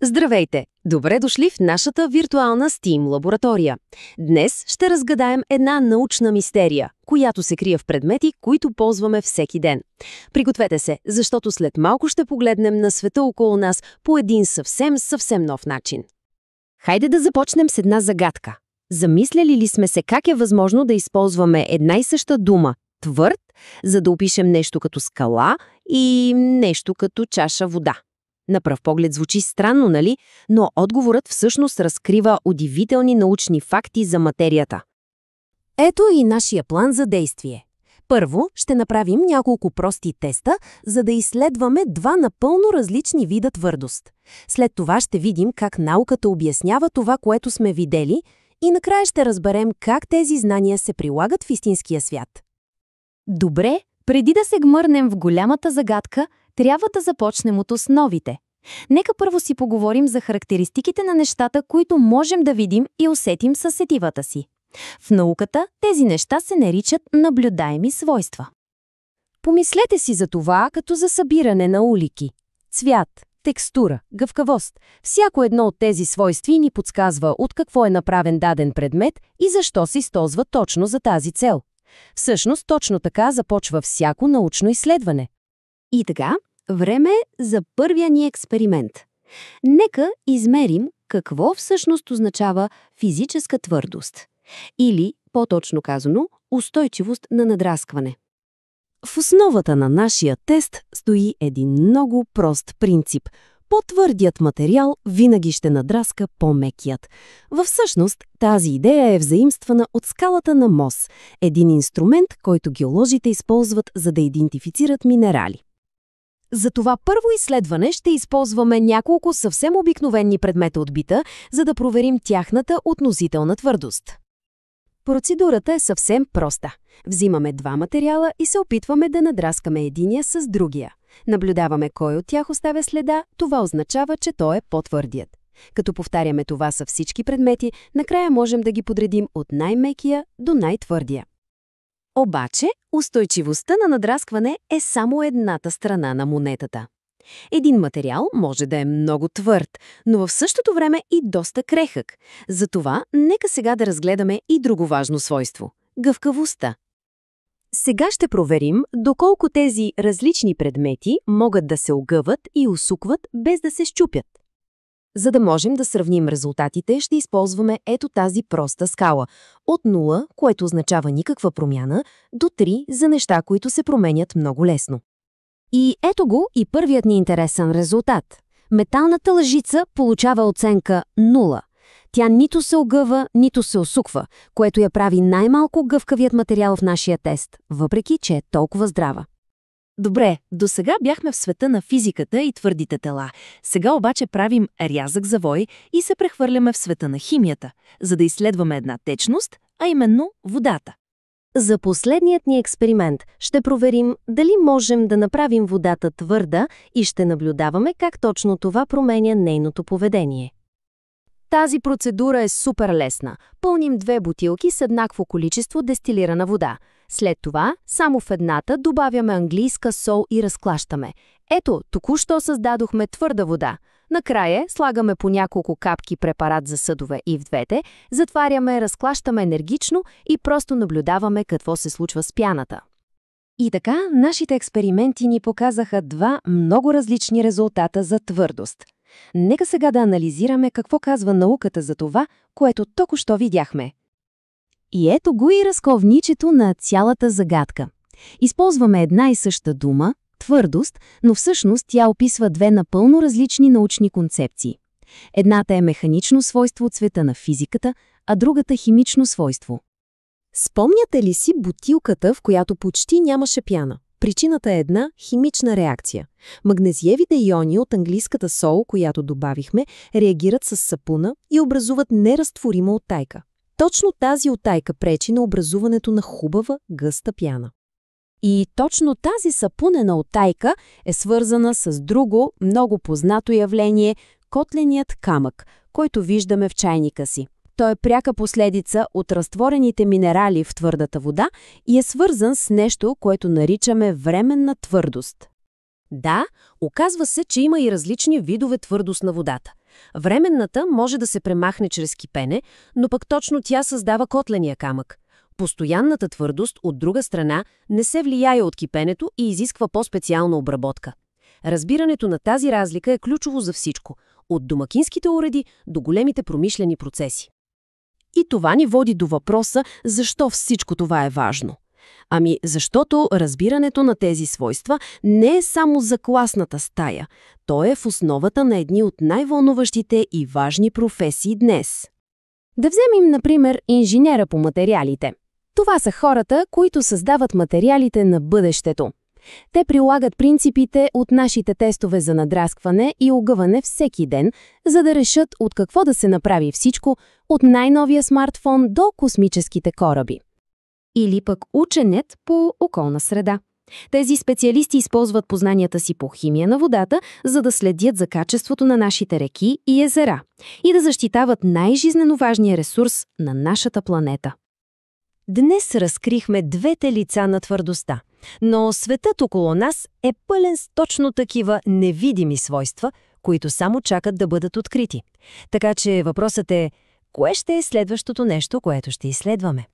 Здравейте! Добре дошли в нашата виртуална STEAM лаборатория. Днес ще разгадаем една научна мистерия, която се крие в предмети, които ползваме всеки ден. Пригответе се, защото след малко ще погледнем на света около нас по един съвсем нов начин. Хайде да започнем с една загадка. Замисляли ли сме се как е възможно да използваме една и съща дума «твърд», за да опишем нещо като скала и нещо като чаша вода? На пръв поглед звучи странно, нали? Но отговорът всъщност разкрива удивителни научни факти за материята. Ето и нашия план за действие. Първо, ще направим няколко прости теста, за да изследваме два напълно различни вида твърдост. След това ще видим как науката обяснява това, което сме видели, и накрая ще разберем как тези знания се прилагат в истинския свят. Добре, преди да се гмърнем в голямата загадка, трябва да започнем от основите. Нека първо си поговорим за характеристиките на нещата, които можем да видим и усетим със сетивата си. В науката тези неща се наричат наблюдаеми свойства. Помислете си за това като за събиране на улики. Цвят, текстура, гъвкавост. Всяко едно от тези свойства ни подсказва от какво е направен даден предмет и защо се използва точно за тази цел. Всъщност, точно така започва всяко научно изследване. И така, време е за първия ни експеримент. Нека измерим какво всъщност означава физическа твърдост. Или, по-точно казано, устойчивост на надраскване. В основата на нашия тест стои един много прост принцип. По-твърдият материал винаги ще надраска по-мекият. Всъщност, тази идея е взаимствана от скалата на Мос, един инструмент, който геолозите използват, за да идентифицират минерали. За това първо изследване ще използваме няколко съвсем обикновени предмета от бита, за да проверим тяхната относителна твърдост. Процедурата е съвсем проста. Взимаме два материала и се опитваме да надраскаме единия с другия. Наблюдаваме кой от тях оставя следа, това означава, че той е по-твърдият. Като повтаряме това с всички предмети, накрая можем да ги подредим от най-мекия до най-твърдия. Обаче, устойчивостта на надраскване е само едната страна на монетата. Един материал може да е много твърд, но в същото време и доста крехък. Затова нека сега да разгледаме и друго важно свойство – гъвкавостта. Сега ще проверим доколко тези различни предмети могат да се огъват и усукват без да се счупят. За да можем да сравним резултатите, ще използваме ето тази проста скала. От 0, което означава никаква промяна, до 3 за неща, които се променят много лесно. И ето го и първият ни интересен резултат. Металната лъжица получава оценка 0. Тя нито се огъва, нито се усуква, което я прави най-малко гъвкавият материал в нашия тест, въпреки че е толкова здрава. Добре, досега бяхме в света на физиката и твърдите тела. Сега обаче правим рязък завой и се прехвърляме в света на химията, за да изследваме една течност, а именно водата. За последният ни експеримент ще проверим дали можем да направим водата твърда и ще наблюдаваме как точно това променя нейното поведение. Тази процедура е супер лесна. Пълним две бутилки с еднакво количество дестилирана вода. След това, само в едната добавяме английска сол и разклащаме. Ето, току-що създадохме твърда вода. Накрая слагаме по няколко капки препарат за съдове и в двете, затваряме, разклащаме енергично и просто наблюдаваме какво се случва с пяната. И така, нашите експерименти ни показаха два много различни резултата за твърдост. Нека сега да анализираме какво казва науката за това, което току-що видяхме. И ето го и разковничето на цялата загадка. Използваме една и съща дума – твърдост, но всъщност тя описва две напълно различни научни концепции. Едната е механично свойство от света на физиката, а другата – химично свойство. Спомняте ли си бутилката, в която почти нямаше пяна? Причината е една химична реакция. Магнезиевите иони от английската сол, която добавихме, реагират с сапуна и образуват неразтворима оттайка. Точно тази оттайка пречи на образуването на хубава, гъста пяна. И точно тази сапунена оттайка е свързана с друго, много познато явление – котленият камък, който виждаме в чайника си. Той е пряка последица от разтворените минерали в твърдата вода и е свързан с нещо, което наричаме временна твърдост. Да, оказва се, че има и различни видове твърдост на водата. Временната може да се премахне чрез кипене, но пък точно тя създава котления камък. Постоянната твърдост, от друга страна, не се влияе от кипенето и изисква по-специална обработка. Разбирането на тази разлика е ключово за всичко, от домакинските уреди до големите промишлени процеси. И това ни води до въпроса, защо всичко това е важно. Ами, защото разбирането на тези свойства не е само за класната стая. То е в основата на едни от най-вълнуващите и важни професии днес. Да вземем, например, инженера по материалите. Това са хората, които създават материалите на бъдещето. Те прилагат принципите от нашите тестове за надраскване и огъване всеки ден, за да решат от какво да се направи всичко, от най-новия смартфон до космическите кораби. Или пък ученет по околна среда. Тези специалисти използват познанията си по химия на водата, за да следят за качеството на нашите реки и езера и да защитават най-жизнено важния ресурс на нашата планета. Днес разкрихме двете лица на твърдостта, но светът около нас е пълен с точно такива невидими свойства, които само чакат да бъдат открити. Така че въпросът е, кое ще е следващото нещо, което ще изследваме?